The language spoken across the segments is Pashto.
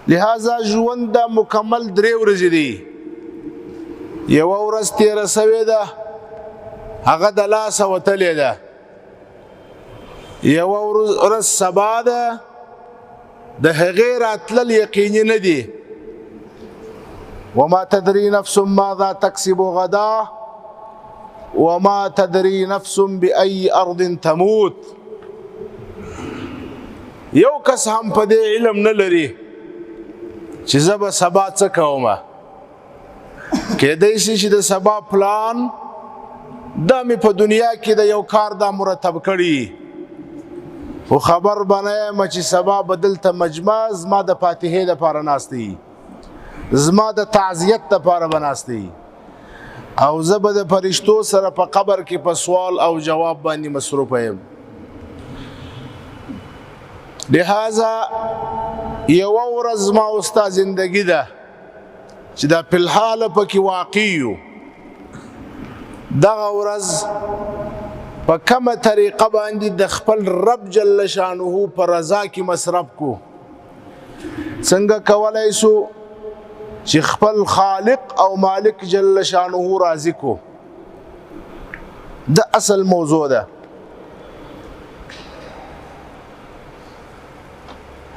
لہذا ژوند دا مکمل 3 ورځې دي. یوه ورځ تېره سوې ده هغه د لاسه وتلې ده، یوه ورځ سبا ده د هغې راتلل یقیني نه دي. وما تدري نفس ماذا تكسب غدا وما تدري نفس بأي أرض تموت. یو کس هم په دې علم نه لري چې زه به سبا څه کومه. کېدای شي چې د سبا پلان دا مې په دنیا کې د یو کار دا مرتب کړي، خو خبر به نه یم چې سبا به دلته مجمع زما د فاتحې دپاره ناست دی، زما د تعزیت دپاره به ناست دی، او زه به د فرشتو سره په قبر کې په سوال او جواب باندې مصروفه یم. لہذا یوه ورځ زما او ستا زندګي ده چې دا فلحاله پکې واقع یو. دغه ورځ په کومه طریقه باندې د خپل رب جل شانه په رضا کې مصرف کو، څنګه کولی سو چې خپل خالق او مالک جل شانه راضي کو. د اصل موضوع ده.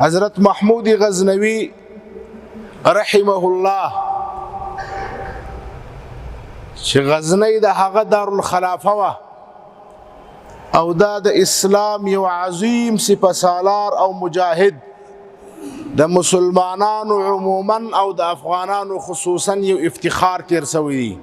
حضرت محمود غزنوی رحمه الله چې غزنی د هغه دارالخلافه وه او دا د اسلام یو عظیم سپهسالار او مجاهد، د مسلمانانو عموما او د افغانانو خصوصا یو افتخار تیر سوی دی.